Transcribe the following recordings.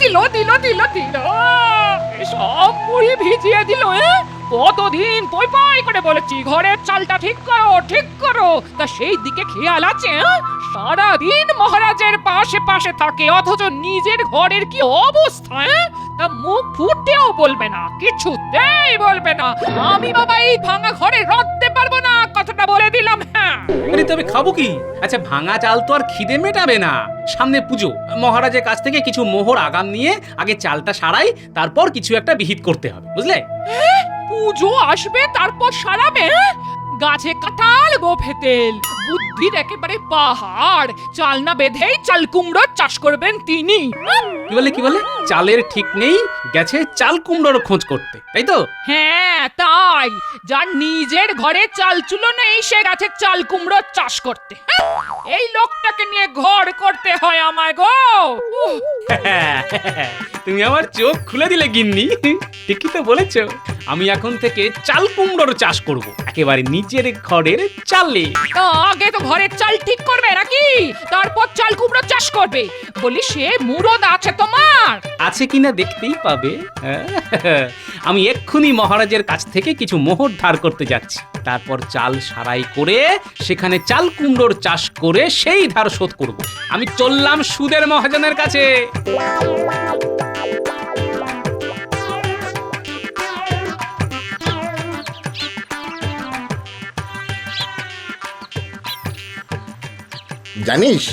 দিল দিল দিল দিল সব মুড়ি ভিজিয়ে দিল। কতদিন পই পই করে বলেছি ঘরের চালটা ঠিক করো ঠিক করো, তা সেই দিকে খেয়াল আছে? সারাদিন মহারাজের পাশে পাশে থাকে অথচ নিজের ঘরের কি অবস্থা? তা মুখ ফুটেও বলবে না, কিছুতেই বলবে না আমি বাবা এই ভাঙা ঘরে রাখতে পারবো না, কথাটা বলে দিলাম। হ্যাঁ আরে তবে খাবো কি? আচ্ছা ভাঙা চাল তো আর খিদে মেটাবে না। সামনে পুজো, মহারাজের কাছ থেকে কিছু মোহর আগাম নিয়ে আগে চালটা সারাই, তারপর কিছু একটা বিহিত করতে হবে, বুঝলে? পুজো আসবে তারপর সারাবে? গাছে কাঁঠাল গোফে তেল, বুদ্ধির একেবারে পাহাড়। চাল না বেঁধেই চাল কুমড়ো চাষ করবেন তিনি। কি বলে চালের ঠিক নেই, গেছে চাল কুমড়োর খোঁজ করতে, তাই তো? হ্যাঁ তাই, যার নিজের ঘরে চাল চুলো নেই সে গাছে চাল কুমড়ো চাষ করতে। এই লোকটাকে নিয়ে ঘর করতে হয় আমায় গো। তুমি আমার চোখ খুলে দিলে গিন্নি, ঠিকই তো বলেছো। আমি এখন থেকে চাল কুমড়োর চাষ করব, একেবারে নিচের ঘরের চালে। তা আগে তো ঘরের চাল ঠিক করবে নাকি, তারপর চাল কুমড়ো চাষ করবে? বলি সে মুরদ আছে তোমার? আছে কিনা দেখতেই পাবে। আমি এক্ষুনি মহারাজের কাছ থেকে কিছু মোহর ধার করতে যাচ্ছি, তারপর চাল সারাই করে সেখানে চাল কুমড়োর চাষ করে সেই ধার শোধ করব। আমি চললাম সুদের মহাজনের কাছে। জানিস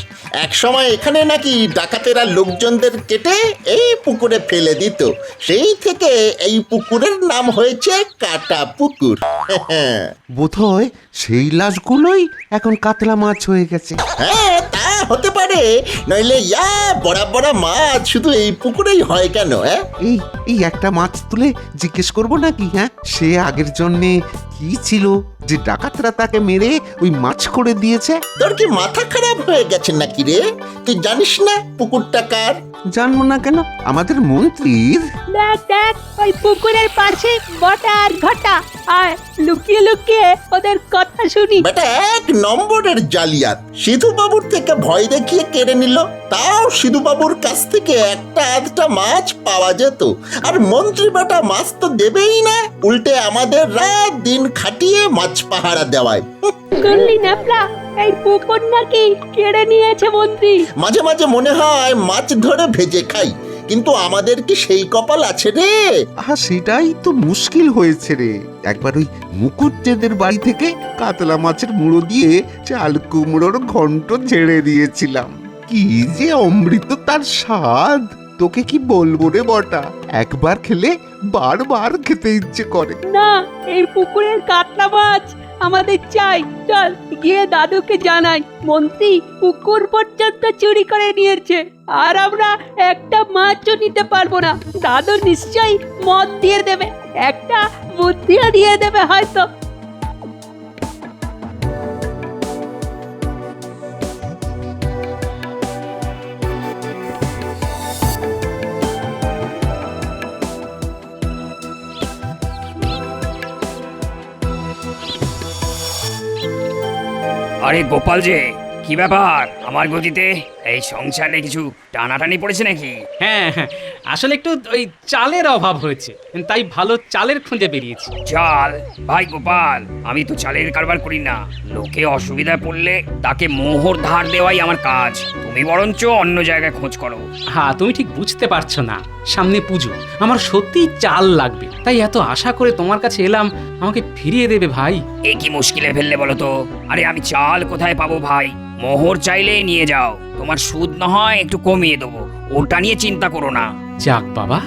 এক সময় এখানে নাকি ডাকাতেরা লোকজনদের কেটে এই পুকুরে ফেলে দিত, সেই থেকে এই পুকুরের নাম হয়েছে কাটা পুকুর। বোধহয় সেই লাশগুলোই এখন কাতলা মাছ হয়ে গেছে। হ্যাঁ তা হতে পারে, নইলে ইয়া বড়া বড়া মাছ শুধু এই পুকুরেই হয় কেন? এই এই একটা মাছ তুলে জিজ্ঞেস করবো নাকি? হ্যাঁ, সে আগের জন্মে কি ছিল যে ডাকাতরা তাকে মেরে ওই মাছ করে দিয়েছে? তোর কি মাথা খারাপ হয়ে গেছে নাকি রে? তুই জানিস না পুকুরটা কার? জানবো না কেন, আমাদের মন্ত্রীর। দেখ দেখ ওই পুকুরের পাশে বটা আর ঘটা, আর লুকিয়ে লুকিয়ে ওদের কথা শুনি। বেটা এক নম্বরের জালিয়াত, সিধু বাবুর থেকে ভয় দেখিয়ে কেড়ে নিল। তাও সিধু বাবুর কাছ থেকে একটা আধটা মাছ পাওয়া যেত, আর মন্ত্রী বেটা মাছ তো দেবেই না, উল্টে আমাদের রাত দিন খাটিয়ে মাছ পাহারা দেওয়ায়। শুনলি ন্যাপলা, এই পুকুর নাকি কেড়ে নিয়েছে মন্ত্রী। মাঝে মাঝে মনে হয় মাছ ধরে ভেজে খাই, কিন্তু আমাদের কি সেই কপাল আছে রে? সেটাই তো মুশকিল হয়েছে রে। একবার ওই মুকুটদের বাড়ি থেকে কাতলা মাছের মুড়ো দিয়ে চাল কুমড়োর ঘন্ট ঝেড়ে দিয়েছিলাম, কি যে অমৃত তার স্বাদ, তোকে কি বলবো রে বটা, একবার খেলে বারবার খেতে ইচ্ছে করে। না, এই পুকুরের কাতলা মাছ আমাদের চাই। চল গিয়ে দাদুকে জানাই মন্ত্রী পুকুর পর্যন্ত চুরি করে নিয়েছে, আর আমরা একটা মাছও নিতে পারবো না। দাদু নিশ্চয়ই মদ দিয়ে দেবে, একটা বুদ্ধিও দিয়ে দেবে হয়তো। আরে গোপাল যে, কি ব্যাপার? আমার গতিতে এই সংসারে কিছু টানাটানি পড়েছে নাকি? হ্যাঁ, আসলে একটু ওই চালের অভাব হয়েছে, তাই ভালো চালের খোঁজে বেরিয়েছি। চাল? ভাই গোপাল, আমি তো চালের কারবার করি না। লোকে অসুবিধায় পড়লে তাকে মোহর ধার দেওয়াই আমার কাজ। তুমি বরঞ্চ অন্য জায়গায় খোঁজ করো। হ্যাঁ, তুমি ঠিক বুঝতে পারছো না, সামনে পুজো, আমার সত্যিই চাল লাগবে, তাই এত আশা করে তোমার কাছে এলাম, আমাকে ফিরিয়ে দেবে ভাই। এ কি মুশকিলে ফেললে বলো তো? আরে আমি চাল কোথায় পাবো ভাই? মোহর চাইলেই নিয়ে যাও, তোমার সুদ না হয় একটু কমিয়ে দেবো, ওটা নিয়ে চিন্তা করো না। যাক বাবা,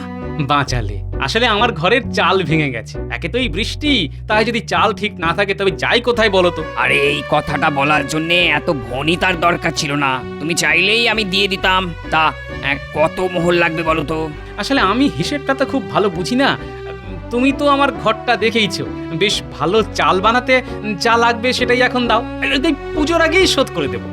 বাঁচালে। আসলে আমার ঘরের চাল ভেঙে গেছে, একে তো এই বৃষ্টি, তাই যদি চাল ঠিক না থাকে তবে যাই কোথায় বলো তো? আরে এই কথাটা বলার জন্য এত ভনিতার দরকার ছিল না, তুমি চাইলেই আমি দিয়ে দিতাম। তা কত মোহর লাগবে বলো তো? আসলে আমি হিসেবটা তো খুব ভালো বুঝি না, তুমি তো আমার ঘরটা দেখেইছো, বেশ ভালো চাল বানাতে যা লাগবে সেটাই এখন দাও, এই পুজোর আগেই শোধ করে দেবো।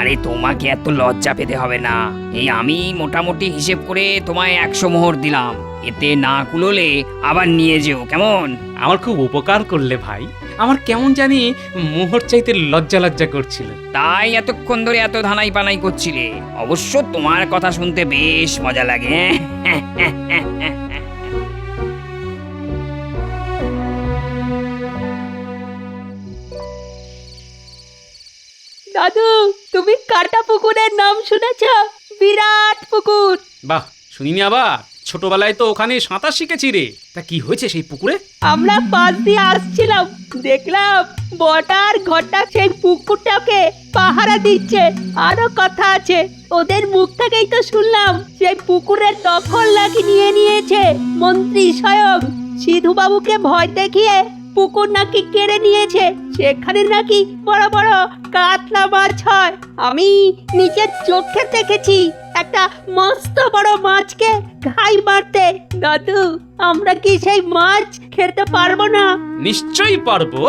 আরে তোমাকে এত লজ্জা পেতে হবে না। এই আমি মোটামুটি হিসেব করে তোমায় 100 মোহর দিলাম, এতে না কুলোলে আবার নিয়ে যেও, কেমন? আমার খুব উপকার করলে ভাই। আমার কেমন জানি মোহর চাইতে লজ্জা লজ্জা করছিল। তাই এতক্ষণ ধরে এত ধানাই পানাই করছিলে। অবশ্য তোমার কথা শুনতে বেশ মজা লাগে। দাদু, তুমি কাটা পুকুরের নাম শুনেছ? বিরাট পুকুর। বাহ, শুনিনি আবার। ছোটবেলায় তো ওখানে সাঁতার শিখেছি রে। তা কি হয়েছে সেই পুকুরে? আমরা পাশ দিয়ে আসছিলাম, দেখলাম বটার ঘটা সেই পুকুরটাকে পাহারা দিচ্ছে। আরো কথা আছে, ওদের মুখ থেকেই তো শুনলাম সেই পুকুরের দখল নাকি নিয়ে নিয়েছে মন্ত্রী স্বয়ং। সিধু বাবুকে ভয় দেখিয়ে পুকুর নাকি কেড়ে নিয়েছে। সেখানে নাকি বড় বড় কাতলা মাছ হয়। আমি নিজের চোখে দেখেছি একটা মস্ত বড় মাছকে ঘাই মারতে। দাদু, আমরা কি সেই মাছ খেতে পারবো না? নিশ্চয়ই পারবো।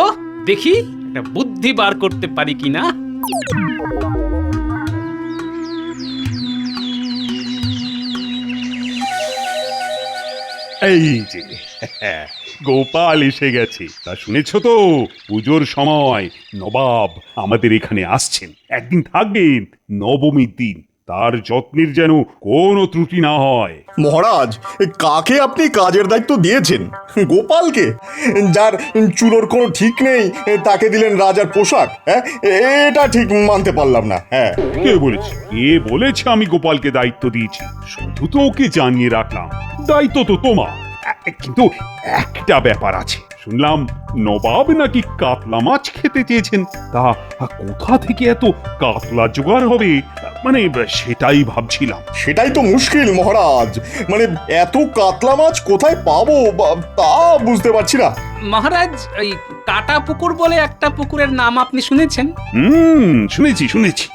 দেখি একটা বুদ্ধি বার করতে পারি কিনা। এই যে গোপাল এসে গেছে। তা শুনেছ তো, পুজোর সময় নবাব আমাদের এখানে আসছেন, একদিন থাকবেন, নবমীর দিন। তার যত্নের যেন কোনো ত্রুটি না হয়। মহারাজ, কাকে আপনি কাজের দায়িত্ব দিয়েছেন? গোপালকে, যার চুলোর কোনো ঠিক নেই তাকে দিলেন রাজার পোশাক? হ্যাঁ, এটা ঠিক মানতে পারলাম না। হ্যাঁ, কে বলেছে আমি গোপালকে দায়িত্ব দিয়েছি? শুধু তো ওকে জানিয়ে রাখলাম, দায়িত্ব তো তোমার। কিন্তু একটা ব্যাপার আছে, শুনলাম নবাব নাকি কাতলা মাছ খেতে চেয়েছেন। তা কোথা থেকে এত কাতলা জোগাড় হবে, মানে সেটাই ভাবছিলাম। সেটাই তো মুশকিল মহারাজ। মানে এত কাতলা মাছ কোথায় পাবো তা বুঝতে পারছি না। মহারাজ, ওই কাটা পুকুর বলে একটা পুকুরের নাম আপনি শুনেছেন? শুনেছি।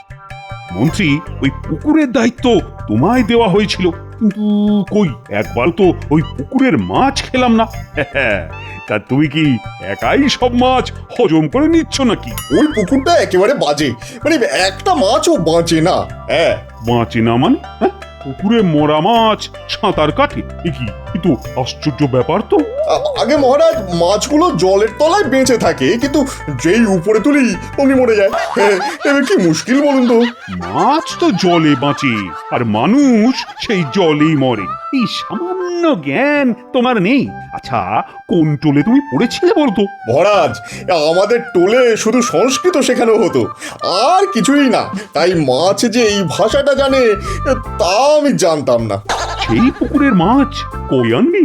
মন্ত্রী, ওই পুকুরের দায়িত্ব তোমায় দেওয়া হয়েছিল, কিন্তু কই একবার তো ওই পুকুরের মাছ খেলাম না। তা তুমি কি একাই সব মাছ হজম করে নিচ্ছ নাকি? ওই পুকুরটা একেবারে বাজে, মানে একটা মাছও বাঁচে না। হ্যাঁ, বাঁচে না মানে? পুকুরে মরা মাছ সাঁতার কাটে? এ কি কিন্তু আশ্চর্য ব্যাপার তো। আগে মহারাজ, মাছগুলো জলের তলায় বেঁচে থাকে, কিন্তু যেই উপরে তুলি অমনি মরে যায়। এবার কি মুশকিল বলুন তো। মাছ তো জলে বাঁচে, আর মানুষ সেই জলেই মরে। এই সামান্য জ্ঞান তোমার নেই। আচ্ছা, কোন টোলে তুমি পড়েছিলে বলতো? মহারাজ, আমাদের টোলে শুধু সংস্কৃত শেখানো হতো, আর কিছুই না। তাই মাছ যে এই ভাষাটা জানে তা আমি জানতাম না। সেই পুকুরের মাছ কই আনবি?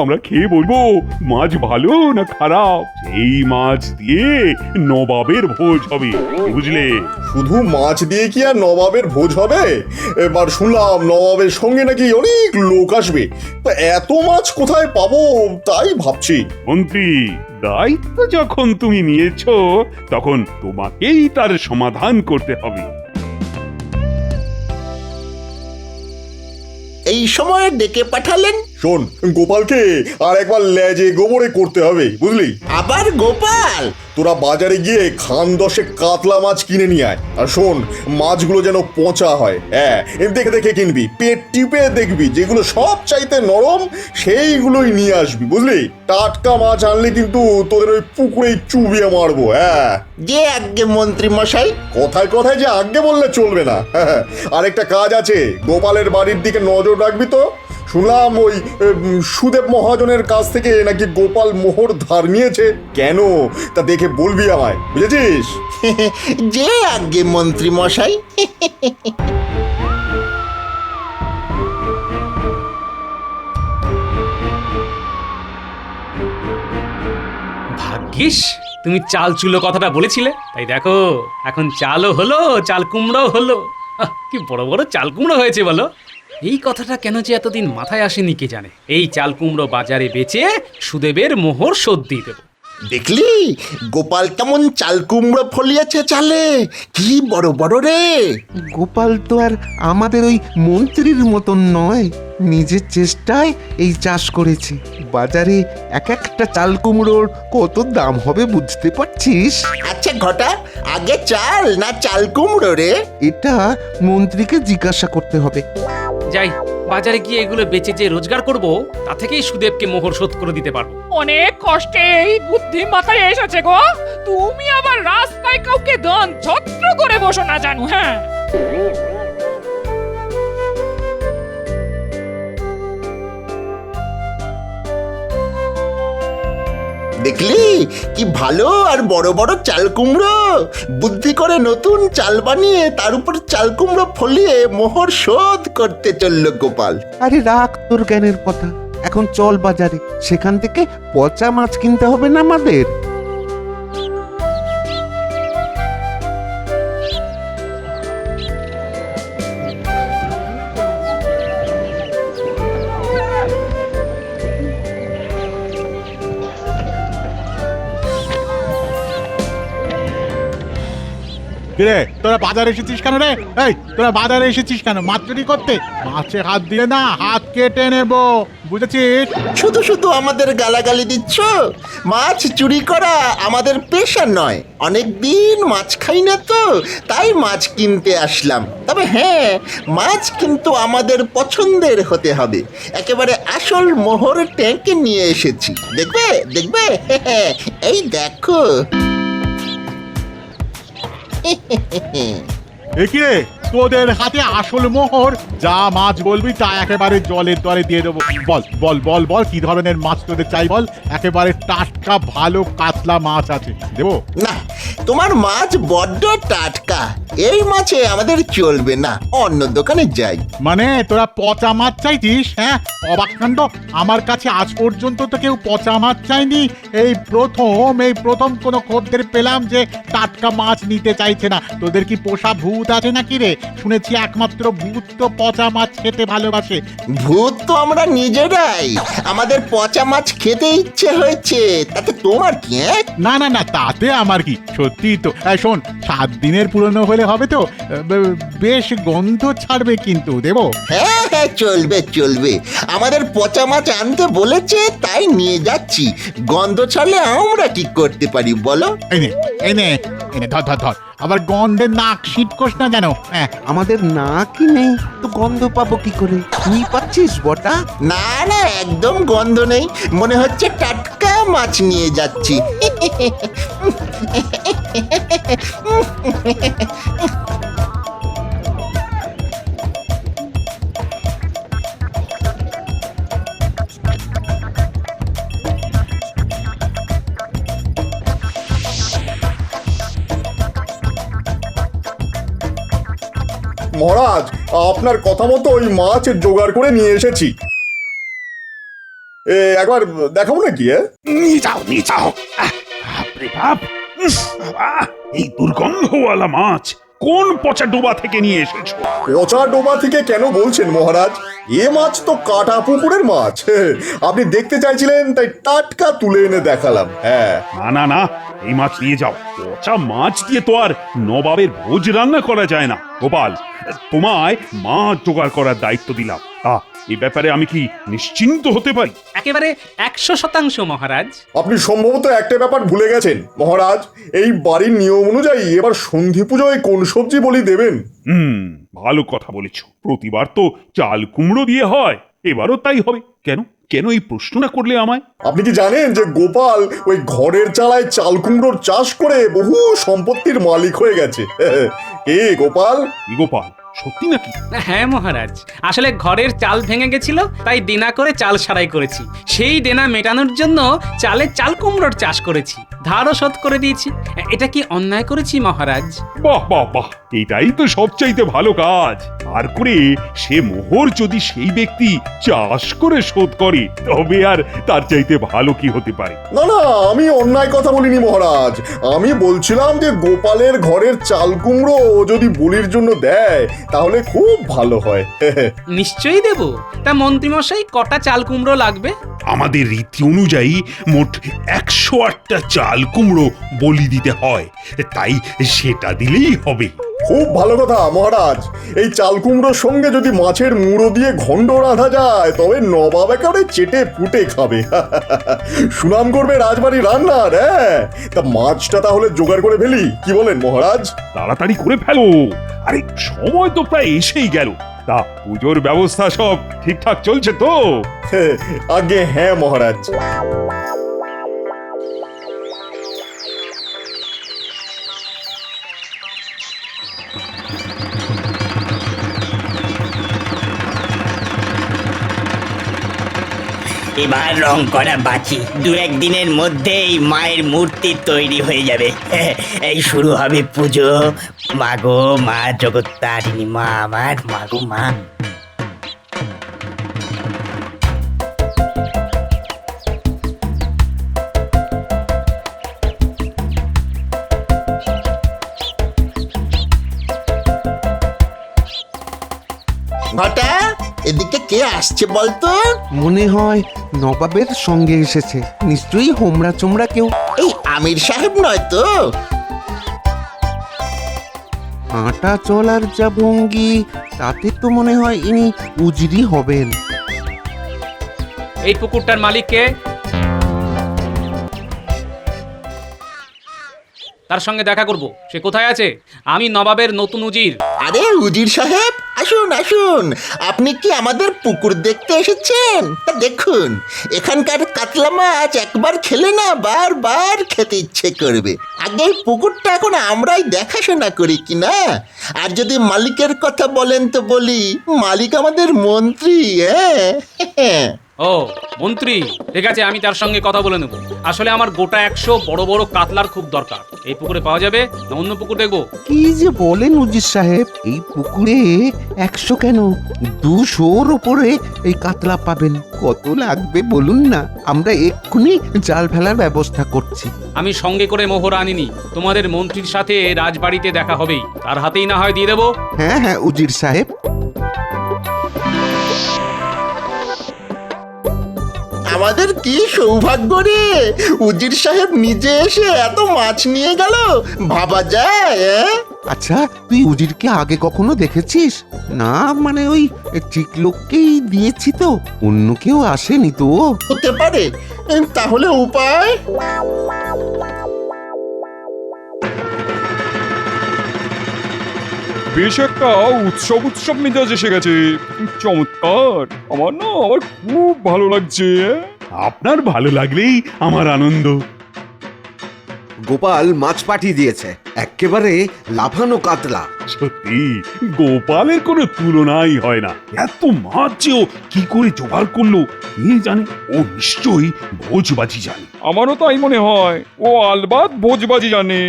আমরা খেয়ে বলবো মাছ ভালো না খারাপ। সেই মাছ দিয়ে নবাবের ভোজ হবে, বুঝলে? শুধু মাছ দিয়ে কি আর নবাবের ভোজ হবে? এবার শুনলাম নবাবের সঙ্গে নাকি অনেক লোক আসবে। তা এত মাছ কোথায় পাবো তাই ভাবছি। মন্ত্রী, দায়িত্ব যখন তুমি নিয়েছো, তখন তোমাকেই তার সমাধান করতে হবে। এই সময় ডেকে পাঠালেন। শোন, গোপালকে আর একবার লেজে গোবরে করতে হবে, বুঝলি? আবার গোপাল? তোরা বাজারে গিয়ে খান 10 কাতলা মাছ কিনে নিয়ে আয়। আর শোন, মাছগুলো যেন পচা হয়। হ্যাঁ, দেখে দেখে কিনবি, পেট টিপে দেখবি, যেগুলো সব চাইতে নরম সেইগুলোই নিয়ে আসবি, বুঝলি? টাটকা মাছ আনলে কিন্তু তোদের ওই পুকুরেই চুবিয়ে মারবো। হ্যাঁ, যে আজ্ঞে মন্ত্রী মশাই। কথায় কথায় যে আজ্ঞে বললে চলবে না। আরেকটা কাজ আছে, গোপালের বাড়ির দিকে নজর রাখবি তো। শুনলাম ওই সুদেব মহাজনের কাছ থেকে নাকি গোপাল মোহর ধার নিয়েছে। কেন তা দেখে বলবি আমায়, বুঝেছিস? যে আজ্ঞে মন্ত্রী মশাই। ভাগ্যিস তুমি চাল চুলো কথাটা বলেছিলে। তাই দেখো, এখন চালও হলো, চাল কুমড়োও হলো। কি বড় বড় চাল কুমড়ো হয়েছে বলো। এই কথাটা কেন যে এতদিন মাথায় আসেনি কে জানে। এই চাল কুমড়ো বাজারে বেচে সুদেবের মোহর শোধ দিয়ে দেবো। দেখলি গোপাল কেমন চাল কুমড়ো ফলিয়েছে চালে, কি বড় বড় রে। গোপাল তো আর আমাদের ওই মন্ত্রীর মতন নয়, নিজের চেষ্টায় এই চাষ করেছে। বাজারে এক একটা চাল কুমড়োর কত দাম হবে বুঝতে পারছিস? আচ্ছা ঘটা, আগে চাল না চাল কুমড়ো রে? এটা মন্ত্রীকে জিজ্ঞাসা করতে হবে। যাই, বাজারে গিয়ে এগুলো বেচে যে রোজগার করব তা থেকেই সুদেবকে মোহর শোধ করে দিতে পারবো। অনেক কষ্টে এই বুদ্ধি মাথায় এসেছে গো। তুমি আবার রাস্তায় কাউকে দান ছত্র করে বসো না জানো। হ্যাঁ, দেখলি কি ভালো আর বড় বড় চাল কুমড়ো। বুদ্ধি করে নতুন চাল বানিয়ে তার উপর চাল কুমড়ো ফলিয়ে মোহর শোধ করতে চলল গোপাল। আরে রাখ তোর জ্ঞানের কথা, এখন চল বাজারে, সেখান থেকে পচা মাছ কিনতে হবে না আমাদের? কিরে তোরা বাজারে এসেছিস কেন রে? এই তোরা বাজারে এসেছিস কেন? মাছ চুরি করতে? মাছে হাত দিলে না হাত কেটে নেব, বুঝেছিস? শুধু শুধু আমাদের গালাগালি দিচ্ছ। মাছ চুরি করা আমাদের পেশা নয়, অনেক দিন মাছ খাই না তো, তাই মাছ কিনতে আসলাম। তবে হ্যাঁ, মাছ কিন্তু আমাদের পছন্দের হতে হবে। একেবারে আসল মোহর ট্যাঙ্কে নিয়ে এসেছি, দেখবে দেখবে। এই দেখো। এ কি রে, তোদের হাতে আসল মোহর? যা মাছ বলবি তা একেবারে জলের দরে দিয়ে দেবো। বল বল বল বল, কি ধরনের মাছ তোদের চাই বল? একেবারে টাটকা ভালো কাতলা মাছ আছে, দেবো? না, তোমার মাছ বড্ড টাটকা, এই মাছে আমাদের চলবে না, অন্য দোকানে যাই। মানে তোরা পচা মাছ চাইছিস? হ্যাঁ, অবাক কাণ্ড, আমার কাছে আজ পর্যন্ত তো কেউ পচা মাছ চাইনি। এই প্রথম কোনো খদ্দের পেলাম যে টাটকা মাছ নিতে চাইছে না। তোদের কি পোষা ভূত আছে নাকি রে? শুনেছি একমাত্র ভূত তো পচা মাছ খেতে ভালোবাসে। ভূত তো আমরা নিজেরাই, আমাদের পচা মাছ খেতে ইচ্ছে হয়েছে, তাতে তোমার কি? না না না, তাতে আমার কি, সত্যি তো। শোন, 7 দিনের পুরনো হলে হবে তো? বেশ গন্ধ ছাড়বে কিন্তু, দেবো? হ্যাঁ হ্যাঁ, চলবে চলবে, আমাদের পচা মাছ আনতে বলেছে তাই নিয়ে যাচ্ছি। গন্ধ ছাড়লে আমরা কি করতে পারি বলো? এই নে এই নে এই নে, ধর ধর ধর, আবার গন্ধে নাক শীতকোষ না যেন। হ্যাঁ, আমাদের না কি নেই তো গন্ধ পাবো কি করে? তুই পাচ্ছিস বটা? না না, একদম গন্ধ নেই, মনে হচ্ছে টাটকা মাছ নিয়ে যাচ্ছি। মহারাজ, আপনার কথা মতো ওই মাছ জোগাড় করে নিয়ে এসেছি। একবার দেখাবো নাকি? নিয়ে যাও নিয়ে যাও। বাপরে বাপ, বাবা, এই দুর্গন্ধওয়ালা মাছ কোন পচা ডোবা থেকে নিয়ে এসেছো? পচা ডোবা থেকে কেন বলছেন মহারাজ? এ মাছ তো কাটা পুকুরের মাছ। আপনি দেখতে চাইছিলেন তাই টাটকা তুলে এনে দেখালাম। হ্যাঁ, না না না, এই মাছ নিয়ে যাও। পচা মাছ দিয়ে তো আর নবাবের ভোজ রান্না করা যায় না। গোপাল, তোমায় মাছ জোগাড় করার দায়িত্ব দিলাম। এই ব্যাপারে আমি কি নিশ্চিন্ত হতে পারি? একেবারে 100% মহারাজ। আপনি সম্ভবত একটা ব্যাপার ভুলে গেছেন মহারাজ। এই বাড়ির নিয়ম অনুযায়ী এবার সন্ধি পুজোয় কোন সবজি বলি দেবেন? ভালো কথা বলেছ। প্রতিবার তো চাল কুমড়ো দিয়ে হয়, এবারও তাই হবে। কেন কেন এই প্রশ্নটা করলে আমায়? আপনি কি জানেন যে গোপাল ওই ঘরের চালায় চাল কুমড়োর চাষ করে বহু সম্পত্তির মালিক হয়ে গেছে? এ গোপাল, গোপাল, সত্যি নাকি? হ্যাঁ মহারাজ, আসলে ঘরের চাল ভেঙে গেছিল, তাই দেনা করে চাল সারাই করেছি। সেই দেনা মেটানোর জন্য চালে চাল কুমড়োর চাষ করেছি, ধারও শোধ করে দিয়েছি। এটা কি অন্যায় করেছি মহারাজ? বাহ বাহ বাহ, এটাই তো সবচাইতে ভালো কাজ। আর করে সে মোহর যদি সেই ব্যক্তি চাষ করে শোধ করে, তবে আর তার চাইতে ভালো কি হতে পারে? না না, আমি অন্যায় কথা বলিনি মহারাজ। আমি বলছিলাম যে গোপালের ঘরের চাল কুমড়ো যদি বলির জন্য দেয় তাহলে খুব ভালো হয়। নিশ্চয়ই দেব। তা মন্ত্রীমশাই, কটা চাল কুমড়ো লাগবে? আমাদের রীতি অনুযায়ী মোট 108টা চাল কুমড়ো বলি দিতে হয়, তাই সেটা দিলেই হবে। খুব ভালো কথা মহারাজ। এই চাল কুমড়োর সঙ্গে যদি মাছের মুড়ো দিয়ে ঘন্ট রাঁধা যায় তবে নবাব একেবারে চেটে পুটে খাবে। সুনাম করবে রাজবাড়ির রান্নার। হ্যাঁ, তা মাছটা তাহলে জোগাড় করে ফেলি, কি বলেন মহারাজ? তাড়াতাড়ি করে ফেলো, আরে সময় তো প্রায় এসেই গেল। তা পুজোর ব্যবস্থা সব ঠিকঠাক চলছে তো? আগে হ্যাঁ মহারাজ। এবার রং করা বাকি, দু একদিনের মধ্যেই মায়ের মূর্তি তৈরি হয়ে যাবে। এই শুরু হবে পুজো। মাগো মা জগত্তারিণী মা, আমার মাগো মা। ঘটা, এদিকে কে আসছে বলতো? মনে হয় নবাবের সঙ্গে এসেছে, নিশ্চয়ই হোমরা চোমরা কেউ। এই আমির সাহেব নয় তো? হাঁটা চলার যা ভঙ্গি, তাতে তো মনে হয় ইনি উজিরি হবেন। এই পুকুরটার মালিক কে? তার সঙ্গে দেখা করব। সে কোথায় আছে? আমি নবাবের নতুন উজির। আরে উজির সাহেব, আসুন আসুন। আপনি কি আমাদের পুকুর দেখতে এসেছেন? তা দেখুন, এখানকার কাতলা মাছ একবার খেলে না বারবার খেতে ইচ্ছে করবে। আগে এই পুকুরটা এখন আমরাই দেখাশোনা করি কি না? আর যদি মালিকের কথা বলেন তো বলি, মালিক আমাদের মন্ত্রী। হ্যাঁ ও মন্ত্রী, ঠিক আছে, আমি তার সঙ্গে কথা বলে নেব। আসলে আমার গোটা 100 বড় বড় কাতলার খুব দরকার। এই পুকুরে পাওয়া যাবে না অন্য পুকুর দেখবো? কি যে বলেন উজির সাহেব, এই পুকুরে 100 কেন 200-র ওপরে এই কাতলা পাবেন। কত লাগবে বলুন না, আমরা এক্ষুনি জাল ফেলার ব্যবস্থা করছি। আমি সঙ্গে করে মোহর আনিনি। তোমাদের মন্ত্রীর সাথে রাজবাড়িতে দেখা হবেই, তার হাতেই না হয় দিয়ে দেবো। হ্যাঁ হ্যাঁ উজির সাহেব। আমাদের কি সৌভাগ্য রে, উজির সাহেব নিজে এসে এত মাছ নিয়ে গেল, ভাবা যায়? আচ্ছা, তুই উজিরকে আগে কখনো দেখেছিস? না মানে ওই ঠিক লোককেই দিয়েছি তো, অন্য কেউ আসেনি তো। হতে পারে, তাহলে উপায়? বেশ একটা উৎসব মেজাজ এসে গেছে। চমৎকার, আমার খুব ভালো লাগছে। আপনার ভালো লাগলেই আমার আনন্দ। গোপাল মাছ পাঠিয়ে দিয়েছে, একেবারে লাফানো কাতলা। সত্যি গোপালের কোনো তুলনাই হয় না। এত মাছ যে ও কি করে জোগাড় করলো কে জানে। ও নিশ্চয়ই ভোজবাজি জানে। আমারও তাই মনে হয়, ও আলবাত ভোজবাজি জানে।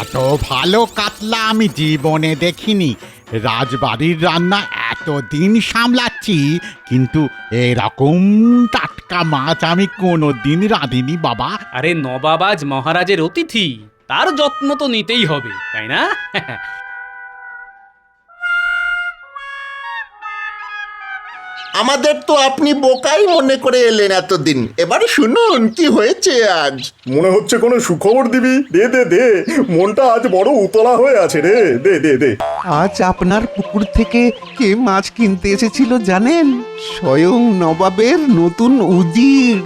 এত ভালো কাতলা আমি জীবনে দেখিনি। রাজবাড়ির রান্না এতদিন সামলাচ্ছি, কিন্তু এরকম টাটকা মাছ আমি কোনোদিন রাঁধিনি বাবা। আরে নবাব আজ মহারাজের অতিথি, তার যত্ন তো নিতেই হবে, তাই না? আমাদের তো আপনি বোকাই মনে করে এলেন এতদিন। এবার শুনুন কি হয়েছে আজ। মনে হচ্ছে কোনো সুখবর দিবি। দে দে দে, মনটা আজ বড় উতলা হয়ে আছে রে। দে দে দে। আজ আপনার পুকুর থেকে কে মাছ কিনতে এসেছিল জানেন? স্বয়ং নবাবের নতুন উজির।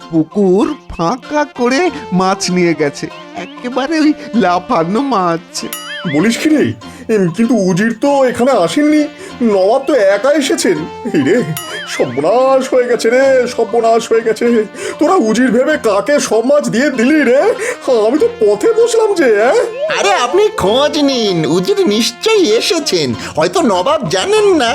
পুকুর ফাঁকা করে মাছ নিয়ে গেছে, একেবারে ওই লাফানো মাছ। বলিস কি রে? কিন্তু উজির তো এখানে আসেননি, নবাব তো একা এসেছেন। এই রে, সর্বনাশ হয়ে গেছে রে, সর্বনাশ হয়ে গেছে। তোরা উজির ভেবে কাকে সব মাছ দিয়ে দিলি রে? আমি তো পথে বসলাম যে। আরে আপনি খোঁজ নিন, উজির নিশ্চয়ই এসেছেন, হয়তো নবাব জানেন না।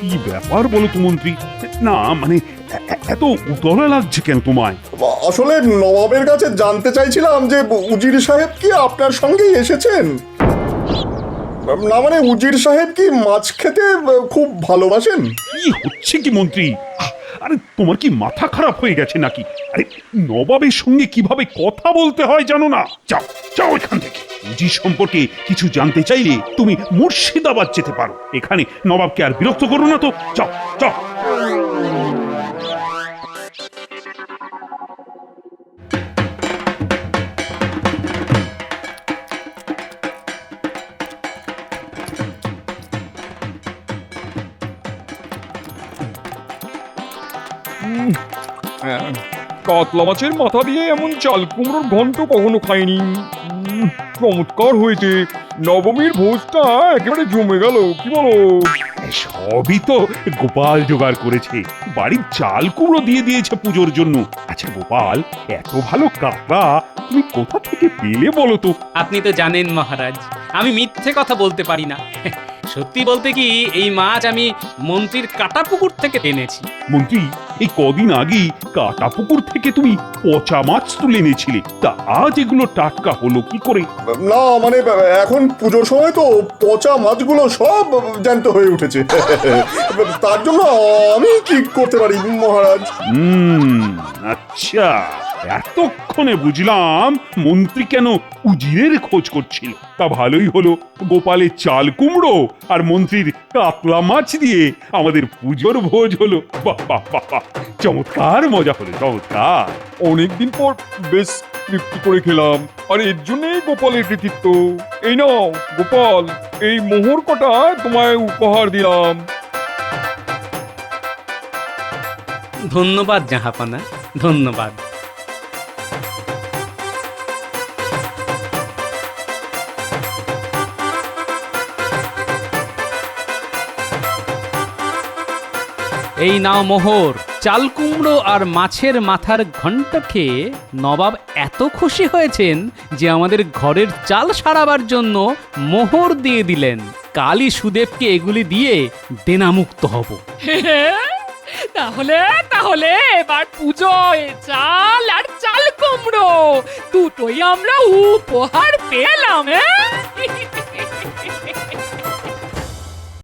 কি ব্যাপার আবার বলো তো মন্ত্রী, না মানে এত উতলা লাগছে কেন তোমায়? আসলে নবাবের কাছে জানতে চাইছিলাম যে উজির সাহেব কি আপনার সঙ্গেই এসেছেন। না মানে উজির সাহেব কি মাছ খেতে খুব ভালোবাসেন? কি হচ্ছে কি মন্ত্রী? আরে তোমার কি মাথা খারাপ হয়ে গেছে নাকি? আরে নবাবের সঙ্গে কিভাবে কথা বলতে হয় জানো না? যাও যাও এখান থেকে। উজির সম্পর্কে কিছু জানতে চাইলে তুমি মুর্শিদাবাদ যেতে পারো। এখানে নবাবকে আর বিরক্ত করো না তো। যাও যাও। কাতলা মাছের মাথা দিয়ে এমন চাল কুমড়োর ঘন্ট কখনো খাইনি। চমৎকার হয়েছে। নবমীর ভোজটা একেবারে জমে গেল, কি বলো? সবই তো গোপাল জোগাড় করেছে। বাড়ির চাল কুমড়ো দিয়ে দিয়েছে পুজোর জন্য। আচ্ছা গোপাল, এত ভালো কাতলা তুমি কোথা থেকে পেলে বলো তো? আপনি তো জানেন মহারাজ, আমি মিথ্যে কথা বলতে পারি না। সত্যি বলতে কি, এই মাছ আমি মন্ত্রীর কাটা পুকুর থেকে এনেছি। মন্ত্রী, এই কদিন আগেই কাটা পুকুর থেকে তুমি পচা মাছ তুলে এনেছিলে, তা আজ এগুলো টাটকা হলো কি করে? না মানে এখন পুজোর সময় তো পচা মাছগুলো সব জ্যান্ত হয়ে উঠেছে। তার জন্য আমি কি করতে পারি মহারাজ? আচ্ছা, এতক্ষণে বুঝলাম মন্ত্রী কেন উজিরের খোঁজ করছিল। তা ভালোই হলো, গোপালের চাল কুমড়ো আর মন্ত্রীর কাতলা মাছ দিয়ে আমাদের পুজোর ভোজ হলো। বাহ বাহ বাহ বাহ, চমৎকার মজা হলো, চমৎকার। অনেকদিন পর বেশ তৃপ্তি করে খেলাম, আর এর জন্যই গোপালের কৃতিত্ব। এই নাও গোপাল, এই মোহর কটা তোমায় উপহার দিলাম। ধন্যবাদ জাহাপানা, ধন্যবাদ। এই নাও মোহর। চাল কুমড়ো আর মাছের মাথার ঘন্ট খেয়ে নবাব এত খুশি হয়েছেন যে আমাদের ঘরের চাল সারাবার জন্য মোহর দিয়ে দিলেন। কালই সুদেবকে এগুলি দিয়ে দেনামুক্ত হব। তাহলে তাহলে এবার পুজোয় চাল আর চাল কুমড়ো দুটোই আমরা উপহার পেলাম।